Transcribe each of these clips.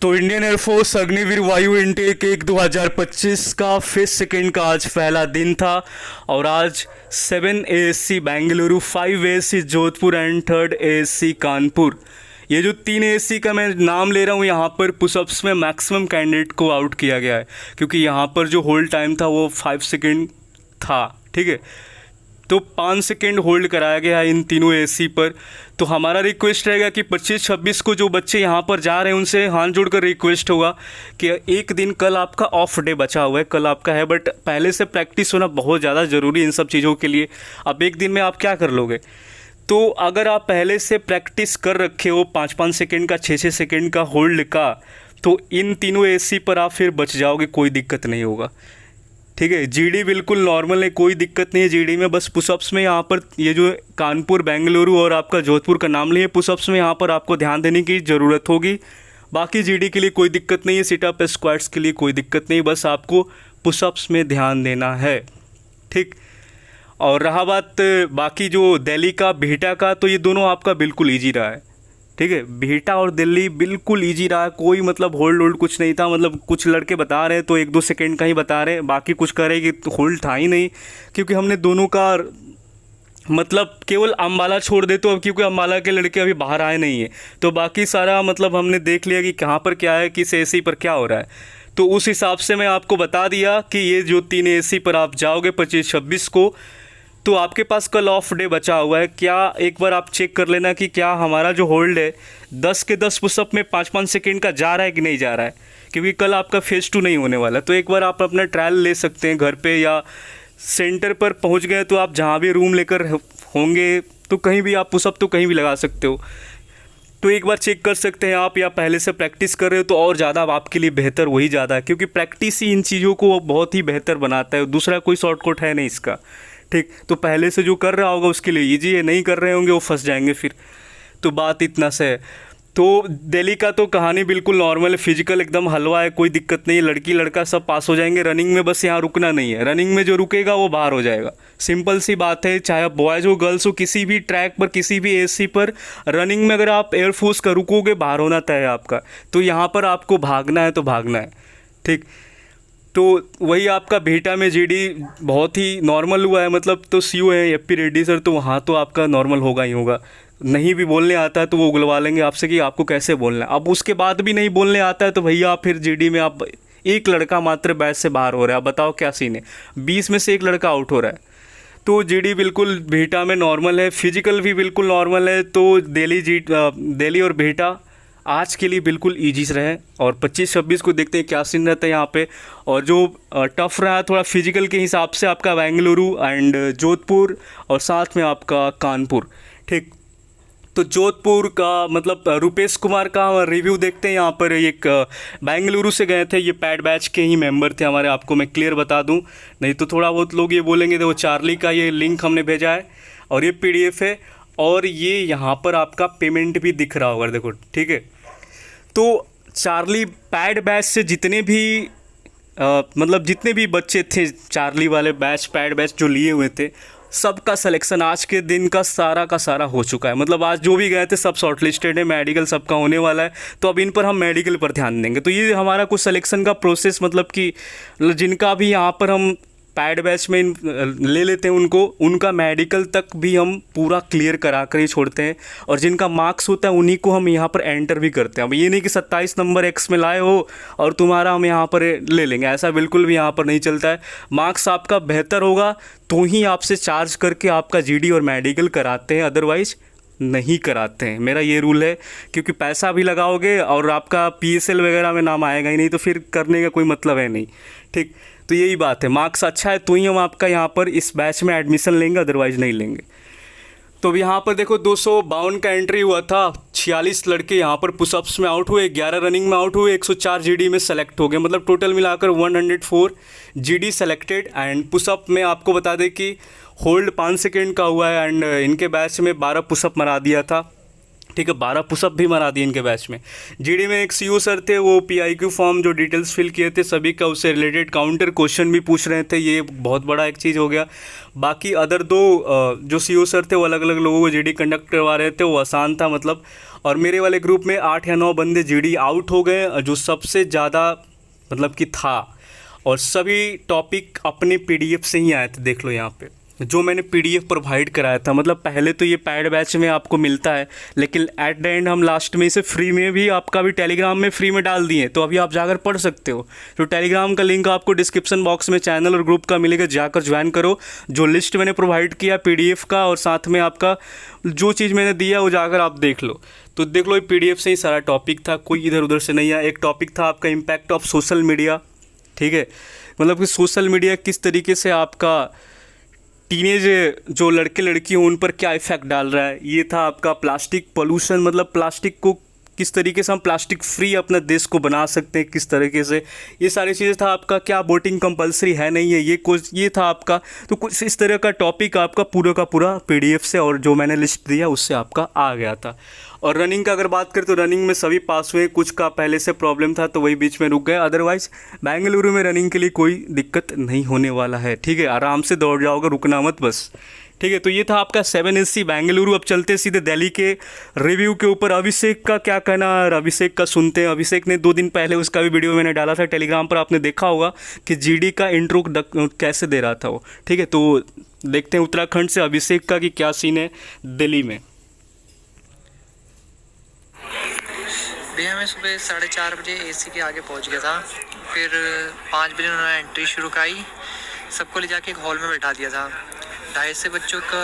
तो Indian air force Agniveer वायु intake 2025 का 5 सेकेंड का आज पहला दिन था और आज 7 ASC Bengaluru, 5 ASC Jodhpur and 3rd ASC Kanpur, ये जो 3 ASC का मैं नाम ले रहा हूँ, यहाँ पर पुशअप्स में मैक्सिमम कैंडिडेट को आउट किया गया है क्योंकि यहाँ पर जो होल्ड टाइम था वो 5 सेकेंड था। ठीक है, तो 5 सेकेंड होल्ड कराया गया है इन तीनों ASC पर। तो हमारा रिक्वेस्ट रहेगा कि 25-26 को जो बच्चे यहाँ पर जा रहे हैं उनसे हाथ जोड़कर रिक्वेस्ट होगा कि एक दिन कल आपका ऑफ डे बचा हुआ है, कल आपका है, बट पहले से प्रैक्टिस होना बहुत ज़्यादा ज़रूरी है इन सब चीज़ों के लिए। अब एक दिन में आप क्या कर लोगे? तो अगर आप पहले से प्रैक्टिस कर रखे हो 5-5 सेकेंड का, 6-6 सेकेंड का होल्ड का, तो इन तीनों ASC पर आप फिर बच जाओगे, कोई दिक्कत नहीं होगा। ठीक है, GD बिल्कुल नॉर्मल है, कोई दिक्कत नहीं है GD में। बस पुशअप्स में यहाँ पर ये जो कानपुर, बेंगलुरु और आपका जोधपुर का नाम लिए, पुशअप्स में यहाँ पर आपको ध्यान देने की ज़रूरत होगी। बाकी GD के लिए कोई दिक्कत नहीं है, सिटअप स्क्वाट्स के लिए कोई दिक्कत नहीं, बस आपको पुशअप्स में ध्यान देना है। ठीक, और रहा बात बाकी जो दिल्ली का, बिहटा का, तो ये दोनों आपका बिल्कुल ईजी रहा है। ठीक है, बिहटा और दिल्ली बिल्कुल ईजी रहा, कोई मतलब होल्ड कुछ नहीं था। मतलब कुछ लड़के बता रहे हैं तो 1-2 सेकेंड का ही बता रहे हैं, बाकी कुछ कह रहे हैं कि होल्ड था ही नहीं, क्योंकि हमने दोनों का मतलब केवल अम्बाला छोड़ दे, तो अब क्योंकि अम्बाला के लड़के अभी बाहर आए नहीं हैं, तो बाकी सारा मतलब हमने देख लिया कि कहाँ पर क्या है, किस ASC पर क्या हो रहा है। तो उस हिसाब से मैं आपको बता दिया कि ये जो 3 ASC पर आप जाओगे 25-26 को, तो आपके पास कल ऑफ डे बचा हुआ है। क्या एक बार आप चेक कर लेना कि क्या हमारा जो होल्ड है 10 के 10 पुशअप में 5-5 सेकेंड का जा रहा है कि नहीं जा रहा है, क्योंकि कल आपका फेज़ 2 नहीं होने वाला। तो एक बार आप अपना ट्रायल ले सकते हैं घर पे, या सेंटर पर पहुंच गए तो आप जहां भी रूम लेकर होंगे तो कहीं भी आप पुशअप तो कहीं भी लगा सकते हो। तो एक बार चेक कर सकते हैं आप, या पहले से प्रैक्टिस कर रहे हो तो और ज़्यादा आपके लिए बेहतर वही ज़्यादा है, क्योंकि प्रैक्टिस ही इन चीज़ों को बहुत ही बेहतर बनाता है, दूसरा कोई शॉर्टकट है नहीं इसका। ठीक, तो पहले से जो कर रहा होगा उसके लिए ईजी है, नहीं कर रहे होंगे वो फंस जाएंगे फिर। तो बात इतना से है। तो दिल्ली का तो कहानी बिल्कुल नॉर्मल है, फिजिकल एकदम हलवा है, कोई दिक्कत नहीं है, लड़की लड़का सब पास हो जाएंगे। रनिंग में बस यहाँ रुकना नहीं है, रनिंग में जो रुकेगा वो बाहर हो जाएगा, सिंपल सी बात है। चाहे बॉयज़ हो गर्ल्स हो, किसी भी ट्रैक पर, किसी भी ASC पर रनिंग में अगर आप एयरफोर्स का रुकोगे, बाहर होना तय है आपका। तो यहाँ पर आपको भागना है तो भागना है। ठीक, तो वही आपका बिहटा में GD बहुत ही नॉर्मल हुआ है, मतलब तो CO है FP रेड्डी सर, तो वहाँ तो आपका नॉर्मल होगा ही होगा। नहीं भी बोलने आता है तो वो उगलवा लेंगे आपसे कि आपको कैसे बोलना है। अब उसके बाद भी नहीं बोलने आता है तो भैया फिर GD में आप एक लड़का मात्र बैच से बाहर हो रहा है, आप बताओ क्या सीन है, 20 में से एक लड़का आउट हो रहा है। तो GD बिल्कुल बिहटा में नॉर्मल है, फिजिकल भी बिल्कुल नॉर्मल है। तो दिल्ली और बिहटा आज के लिए बिल्कुल ईजी रहे, और 25-26 को देखते हैं क्या सीन रहता है यहाँ पे। और जो टफ रहा थोड़ा फिजिकल के हिसाब से आपका बेंगलुरु एंड जोधपुर, और साथ में आपका कानपुर। ठीक, तो जोधपुर का मतलब रुपेश कुमार का रिव्यू देखते हैं यहाँ पर। एक बेंगलुरु से गए थे, ये पैड बैच के ही मेंबर थे हमारे, आपको मैं क्लियर बता दूँ, नहीं तो थोड़ा बहुत लोग ये बोलेंगे। देखो चार्ली का ये लिंक हमने भेजा है और ये PDF है, और ये यहाँ पर आपका पेमेंट भी दिख रहा होगा, देखो। ठीक है, तो चार्ली पैड बैच से जितने भी मतलब जितने भी बच्चे थे चार्ली वाले बैच, पैड बैच जो लिए हुए थे, सबका सिलेक्शन आज के दिन का सारा हो चुका है। मतलब आज जो भी गए थे सब शॉर्टलिस्टेड है, मेडिकल सबका होने वाला है। तो अब इन पर हम मेडिकल पर ध्यान देंगे। तो ये हमारा कुछ सिलेक्शन का प्रोसेस, मतलब कि जिनका भी यहाँ पर हम पैड बैच में ले लेते हैं उनको, उनका मेडिकल तक भी हम पूरा क्लियर करा कर ही छोड़ते हैं, और जिनका मार्क्स होता है उन्हीं को हम यहाँ पर एंटर भी करते हैं। अब ये नहीं कि 27 नंबर X में लाए हो और तुम्हारा हम यहाँ पर ले लेंगे, ऐसा बिल्कुल भी यहाँ पर नहीं चलता है। मार्क्स आपका बेहतर होगा तो ही आपसे चार्ज करके आपका GD और मेडिकल कराते हैं, अदरवाइज़ नहीं कराते हैं। मेरा ये रूल है, क्योंकि पैसा भी लगाओगे और आपका PSL वगैरह में नाम आएगा ही नहीं, तो फिर करने का कोई मतलब है नहीं। ठीक, तो यही बात है, मार्क्स अच्छा है तो ही हम आपका यहाँ पर इस बैच में एडमिशन लेंगे, अदरवाइज़ नहीं लेंगे। तो अब यहाँ पर देखो 252 का एंट्री हुआ था, 46 लड़के यहाँ पर पुशअप्स में आउट हुए, 11 रनिंग में आउट हुए, 104 GD में सेलेक्ट हो गए, मतलब टोटल मिलाकर 104 GD सेलेक्टेड। एंड पुशअप में आपको बता दें कि होल्ड 5 सेकेंड का हुआ है, एंड इनके बैच में 12 पुशअप मरा दिया था। ठीक है, 12 पुशअप भी मारा दिए इनके बैच में। जीडी में एक सीयू सर थे, वो पीआईक्यू फॉर्म जो डिटेल्स फिल किए थे सभी का, उससे रिलेटेड काउंटर क्वेश्चन भी पूछ रहे थे, ये बहुत बड़ा एक चीज़ हो गया। बाकी अदर दो जो सीयू सर थे वो अलग अलग लोगों को जीडी कंडक्ट करवा रहे थे, वो आसान था मतलब। और मेरे वाले ग्रुप में 8 या 9 बंदे जीडी आउट हो गए, जो सबसे ज़्यादा मतलब कि था। और सभी टॉपिक अपने पीडीएफ से ही आए थे, देख लो यहाँ पे जो मैंने पीडीएफ प्रोवाइड कराया था। मतलब पहले तो ये पैड बैच में आपको मिलता है, लेकिन एट द एंड हम लास्ट में इसे फ्री में भी आपका भी टेलीग्राम में फ्री में डाल दिए, तो अभी आप जाकर पढ़ सकते हो। तो टेलीग्राम का लिंक आपको डिस्क्रिप्शन बॉक्स में चैनल और ग्रुप का मिलेगा, जाकर ज्वाइन करो। जो लिस्ट मैंने प्रोवाइड किया पीडीएफ का और साथ में आपका जो चीज़ मैंने दिया वो जाकर आप देख लो। तो देख लो ये पीडीएफ से ही सारा टॉपिक था, कोई इधर उधर से नहीं आया। एक टॉपिक था आपका इम्पैक्ट ऑफ सोशल मीडिया, ठीक है, मतलब कि सोशल मीडिया किस तरीके से आपका टीनेज जो लड़के लड़की हों उन पर क्या इफ़ेक्ट डाल रहा है। ये था आपका प्लास्टिक पोल्यूशन, मतलब प्लास्टिक को किस तरीके से हम प्लास्टिक फ्री अपने देश को बना सकते हैं, किस तरीके से, ये सारी चीज़ें था आपका। क्या वोटिंग कंपलसरी है नहीं है, ये कुछ ये था आपका। तो कुछ इस तरह का टॉपिक आपका पूरा का पूरा पीडीएफ से और जो मैंने लिस्ट दिया उससे आपका आ गया था। और रनिंग का अगर बात करें तो रनिंग में सभी पास हुए, कुछ का पहले से प्रॉब्लम था तो वही बीच में रुक गए। अदरवाइज़ बेंगलुरु में रनिंग के लिए कोई दिक्कत नहीं होने वाला है, ठीक है, आराम से दौड़ जाओगे, रुकना मत बस, ठीक है। तो ये था आपका 7SC बेंगलुरु। अब चलते सीधे दिल्ली के रिव्यू के ऊपर। अभिषेक का क्या कहना है, अभिषेक का सुनते हैं। अभिषेक ने 2 दिन पहले उसका भी वीडियो मैंने डाला था टेलीग्राम पर, आपने देखा होगा कि जीडी का इंट्रो कैसे दे रहा था वो, ठीक है। तो देखते हैं उत्तराखंड से अभिषेक का कि क्या सीन है दिल्ली में। भैया मैं सुबह 4:30 बजे एसी के आगे पहुंच गया था, फिर 5 बजे उन्होंने एंट्री शुरू कराई, सबको ले जाके एक हॉल में बैठा दिया था। 250 बच्चों का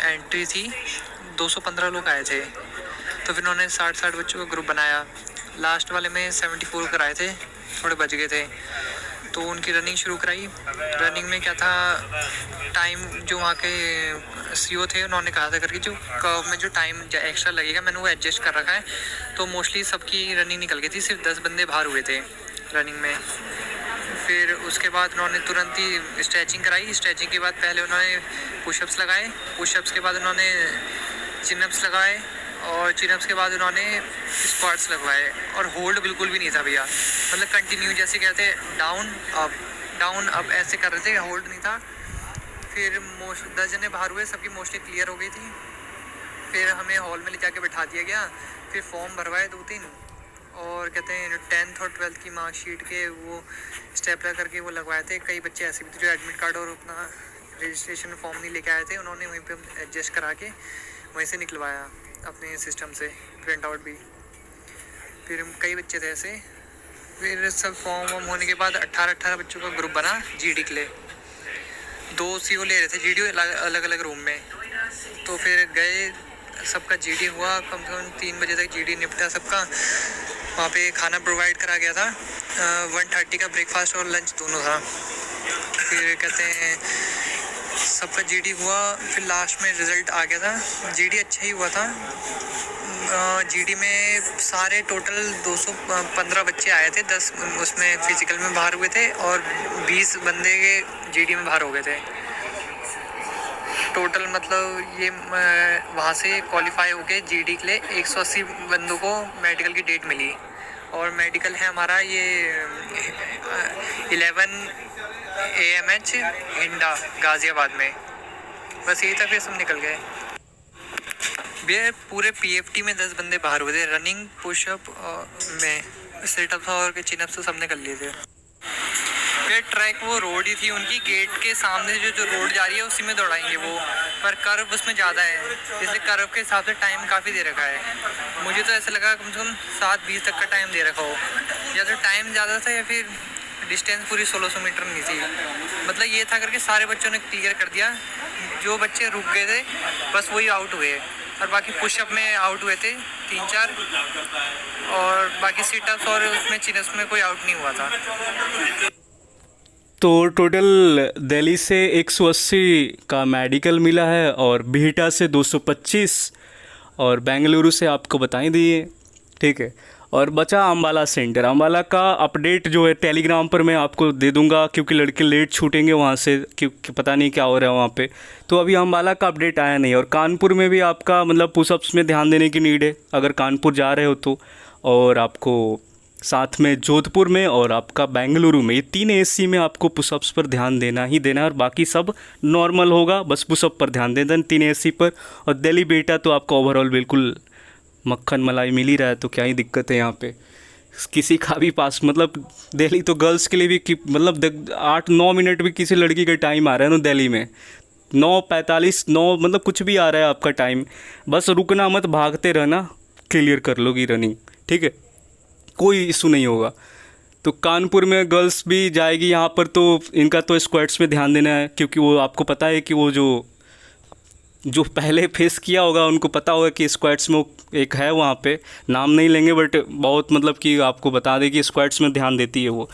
एंट्री थी, 215 लोग आए थे, तो फिर उन्होंने 60 बच्चों का ग्रुप बनाया। लास्ट वाले में 74 कराए थे, थोड़े बच गए थे, तो उनकी रनिंग शुरू कराई। रनिंग में क्या था, टाइम जो वहाँ के सीईओ थे उन्होंने कहा था करके जो कर्व में जो टाइम एक्स्ट्रा लगेगा मैंने वो एडजस्ट कर रखा है, तो मोस्टली सबकी रनिंग निकल गई थी, सिर्फ 10 बंदे बाहर हुए थे रनिंग में। फिर उसके बाद उन्होंने तुरंत ही स्ट्रेचिंग कराई। स्ट्रेचिंग के बाद पहले उन्होंने पुशअप्स लगाए, पुशअप्स के बाद उन्होंने चिनअप्स लगाए, और चिनअप्स के बाद उन्होंने स्क्वाट्स लगवाए। और होल्ड बिल्कुल भी नहीं था भैया, मतलब कंटिन्यू जैसे कहते डाउन अप ऐसे कर रहे थे, होल्ड नहीं था। फिर 10 जने बाहर हुए, सबकी मोस्टली क्लियर हो गई थी। फिर हमें हॉल में ले जाके बैठा दिया गया, फिर फॉर्म भरवाए 2-3, और कहते हैं 10th और 12th की मार्कशीट के वो स्टेपलर करके वो लगवाए थे। कई बच्चे ऐसे भी थे जो एडमिट कार्ड और अपना रजिस्ट्रेशन फॉर्म नहीं लेके आए थे, उन्होंने वहीं पे एडजस्ट करा के वहीं से निकलवाया अपने सिस्टम से प्रिंट आउट भी। फिर कई बच्चे थे ऐसे। फिर सब फॉर्म वॉर्म होने के बाद 18 बच्चों का ग्रुप बना जीडी के लिए। 2 सीईओ ले रहे थे जीडी अलग अलग रूम में, तो फिर गए, सबका जीडी हुआ, कम से कम 3 बजे तक जीडी निपटा सबका। वहाँ पे खाना प्रोवाइड करा गया था, 1:30 का ब्रेकफास्ट और लंच दोनों था। फिर कहते हैं सबका जीडी हुआ, फिर लास्ट में रिज़ल्ट आ गया था। जीडी अच्छा ही हुआ था। जीडी में सारे टोटल 215 बच्चे आए थे, 10 उसमें फिजिकल में बाहर हुए थे और 20 बंदे के जीडी में बाहर हो गए थे टोटल। मतलब ये वहाँ से क्वालिफाई होके जीडी के लिए 180 बंदों को मेडिकल की डेट मिली, और मेडिकल है हमारा ये 11 AMH हिंडा गाज़ियाबाद में। बस यही था, फिर सब निकल गए भैया। पूरे PFT में 10 बंदे बाहर हुए थे, रनिंग पुशअप में सेटअप और चिनअप तो सबने कर लिए थे। फिर ट्रैक वो रोड ही थी उनकी, गेट के सामने जो रोड जा रही है उसी में दौड़ाएंगे वो, पर कर्व उसमें ज़्यादा है, इसलिए कर्व के हिसाब से टाइम काफ़ी दे रखा है। मुझे तो ऐसा लगा कम से कम 7:20 तक का टाइम दे रखा हो, या तो टाइम ज़्यादा था या फिर डिस्टेंस पूरी 1600 मीटर नहीं थी। मतलब ये था करके सारे बच्चों ने क्लियर कर दिया। जो बच्चे रुक गए थे बस वही आउट हुए, और बाकी पुशअप में आउट हुए थे 3-4, और बाकी सीटअप्स और उसमें चिनअप्स में कोई आउट नहीं हुआ था। तो टोटल दिल्ली से 180 का मेडिकल मिला है, और बिहटा से 225, और बेंगलुरु से आपको बताई दिए, ठीक है। और बचा अम्बाला सेंटर। अम्बाला का अपडेट जो है टेलीग्राम पर मैं आपको दे दूंगा, क्योंकि लड़के लेट छूटेंगे वहाँ से, क्योंकि पता नहीं क्या हो रहा है वहाँ पे। तो अभी अम्बाला का अपडेट आया नहीं। और कानपुर में भी आपका मतलब पुशअप्स में ध्यान देने की नीड है अगर कानपुर जा रहे हो तो। और आपको साथ में जोधपुर में और आपका बेंगलुरु में, ये 3 एसी में आपको पुशअप्स पर ध्यान देना ही देना है, और बाकी सब नॉर्मल होगा, बस पुशअप पर ध्यान दे देना 3 एसी पर। और दिल्ली बेटा तो आपका ओवरऑल बिल्कुल मक्खन मलाई मिल ही रहा है, तो क्या ही दिक्कत है यहाँ पे किसी का भी पास। मतलब दिल्ली तो गर्ल्स के लिए भी मतलब 8-9 मिनट भी किसी लड़की का टाइम आ रहा है ना दिल्ली में, 9:45 9 मतलब कुछ भी आ रहा है आपका टाइम, बस रुकना मत, भागते रहना, क्लियर कर लोगी रनिंग, ठीक है, कोई इशू नहीं होगा। तो कानपुर में गर्ल्स भी जाएगी यहाँ पर, तो इनका तो स्क्वाड्स में ध्यान देना है, क्योंकि वो आपको पता है कि वो जो पहले फेस किया होगा उनको पता होगा कि स्क्वाड्स में एक है वहाँ पे, नाम नहीं लेंगे बट बहुत मतलब कि आपको बता दें कि स्क्वाड्स में ध्यान देती है वो।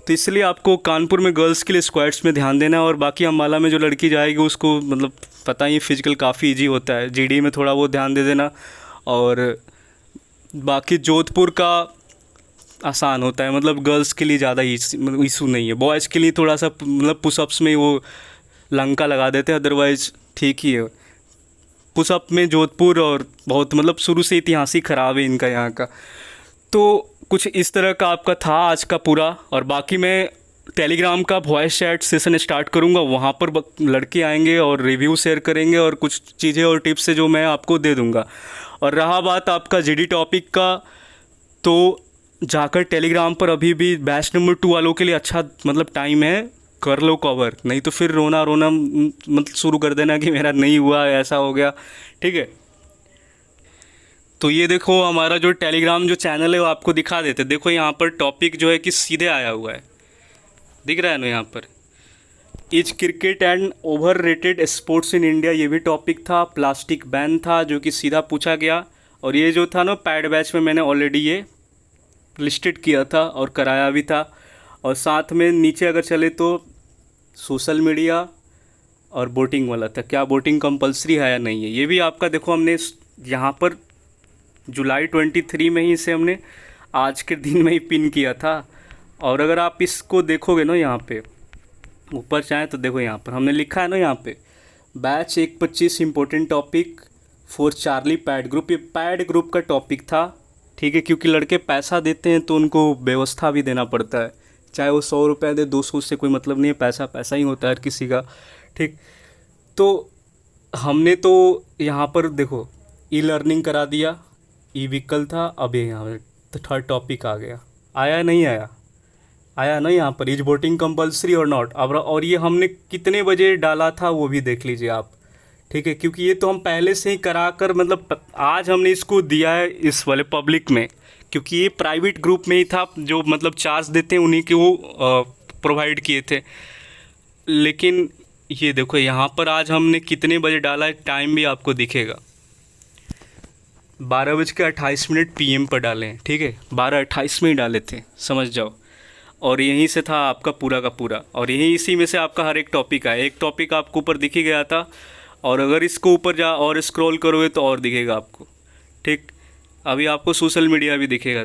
तो इसलिए आपको कानपुर में गर्ल्स के लिए स्क्वाड्स में ध्यान देना है। और बाकी अम्बाला में जो लड़की जाएगी उसको मतलब पता ही फिजिकल काफ़ी ईजी होता है, जीडी में थोड़ा वो ध्यान दे देना। और बाकी जोधपुर का आसान होता है, मतलब गर्ल्स के लिए ज़्यादा इशू नहीं है, बॉयज़ के लिए थोड़ा सा मतलब पुशअप्स में वो लंका लगा देते हैं, अदरवाइज़ ठीक ही है। पुशअप में जोधपुर और बहुत मतलब शुरू से इतिहास ही ख़राब है इनका यहाँ का। तो कुछ इस तरह का आपका था आज का पूरा। और बाकी मैं टेलीग्राम का वॉइस चैट सेशन स्टार्ट करूँगा, वहाँ पर लड़के आएंगे और रिव्यू शेयर करेंगे और कुछ चीज़ें और टिप्स है जो मैं आपको दे दूँगा। और रहा बात आपका जीडी टॉपिक का, तो जाकर टेलीग्राम पर अभी भी बैच नंबर 2 वालों के लिए अच्छा मतलब टाइम है, कर लो कवर, नहीं तो फिर रोना मतलब शुरू कर देना कि मेरा नहीं हुआ, ऐसा हो गया, ठीक है। तो ये देखो हमारा जो टेलीग्राम जो चैनल है वो आपको दिखा देते, देखो यहाँ पर टॉपिक जो है कि सीधे आया हुआ है, दिख रहा है ना यहाँ पर, is cricket and over rated sports in India, ये भी टॉपिक था। प्लास्टिक बैन था जो कि सीधा पूछा गया। और ये जो था ना पैड बैच में मैंने ऑलरेडी ये लिस्टेड किया था और कराया भी था। और साथ में नीचे अगर चले तो सोशल मीडिया और बोटिंग वाला था, क्या बोटिंग कंपलसरी है या नहीं है, ये भी आपका देखो हमने यहाँ पर जुलाई 23 में ही इसे हमने आज के दिन में ही पिन किया था। और अगर आप इसको देखोगे ना यहाँ पे ऊपर चाहें तो देखो यहाँ पर हमने लिखा है ना यहाँ पे batch 1:25 important topic for Charlie pad group, ये पैड ग्रुप का टॉपिक था, ठीक है, क्योंकि लड़के पैसा देते हैं तो उनको व्यवस्था भी देना पड़ता है, चाहे वो 100 रुपये दे 200 से कोई मतलब नहीं है, पैसा पैसा ही होता है हर किसी का, ठीक। तो हमने तो यहाँ पर देखो ई लर्निंग करा दिया, ई व्हीकल था, अब ये यहाँ तो थर्ड टॉपिक आ गया, आया नहीं आया, आया ना यहाँ पर इज वोटिंग कंपलसरी और नॉट। अब और ये हमने कितने बजे डाला था वो भी देख लीजिए आप, ठीक है, क्योंकि ये तो हम पहले से ही करा कर मतलब आज हमने इसको दिया है इस वाले पब्लिक में, क्योंकि ये प्राइवेट ग्रुप में ही था, जो मतलब चार्ज देते हैं उन्हीं के वो प्रोवाइड किए थे। लेकिन ये देखो यहाँ पर आज हमने कितने बजे डाला है, टाइम भी आपको दिखेगा, 12:28 PM पर डाले हैं, ठीक है, 12:28 में ही डाले थे, समझ जाओ। और यहीं से था आपका पूरा का पूरा, और यहीं इसी में से आपका हर एक टॉपिक आया, एक टॉपिक आपको ऊपर दिख ही गया था, और अगर इसको ऊपर जा और स्क्रॉल करोगे तो और दिखेगा आपको, ठीक। अभी आपको सोशल मीडिया भी दिखेगा,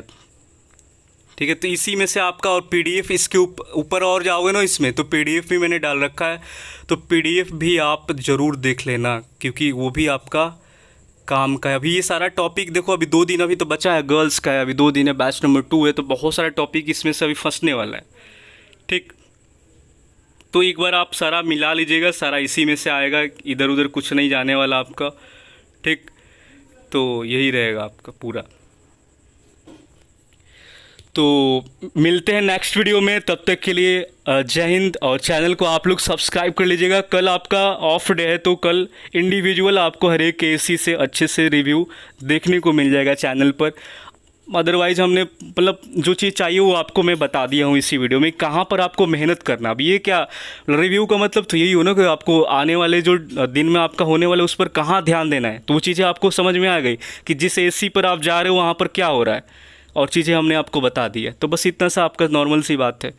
ठीक है। तो इसी में से आपका और पीडीएफ इसके ऊपर और जाओगे ना इसमें, तो पीडीएफ भी मैंने डाल रखा है, तो पीडीएफ भी आप ज़रूर देख लेना, क्योंकि वो भी आपका काम का है। अभी ये सारा टॉपिक देखो, अभी 2 दिन अभी तो बचा है, गर्ल्स का है, अभी 2 दिन है, बैच नंबर 2 है, तो बहुत सारा टॉपिक इसमें से अभी फंसने वाला है, ठीक। तो एक बार आप सारा मिला लीजिएगा, सारा इसी में से आएगा, इधर उधर कुछ नहीं जाने वाला आपका, ठीक। तो यही रहेगा आपका पूरा। तो मिलते हैं नेक्स्ट वीडियो में, तब तक के लिए जय हिंद। और चैनल को आप लोग सब्सक्राइब कर लीजिएगा, कल आपका ऑफ डे है तो कल इंडिविजुअल आपको हर एक केसी से अच्छे से रिव्यू देखने को मिल जाएगा चैनल पर। अदरवाइज़ हमने मतलब जो चीज़ चाहिए वो आपको मैं बता दिया हूँ इसी वीडियो में, कहाँ पर आपको मेहनत करना। अब ये क्या रिव्यू का मतलब तो यही हो ना कि आपको आने वाले जो दिन में आपका होने वाले उस पर कहाँ ध्यान देना है, तो वो चीज़ें आपको समझ में आ गई कि जिस एसी पर आप जा रहे हो वहाँ पर क्या हो रहा है, और चीज़ें हमने आपको बता दी है। तो बस इतना सा आपका नॉर्मल सी बात है,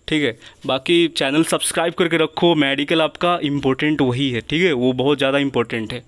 ठीक है। बाकी चैनल सब्सक्राइब करके रखो, मेडिकल आपका इम्पोर्टेंट वही है, ठीक है, वो बहुत ज़्यादा इम्पोर्टेंट है।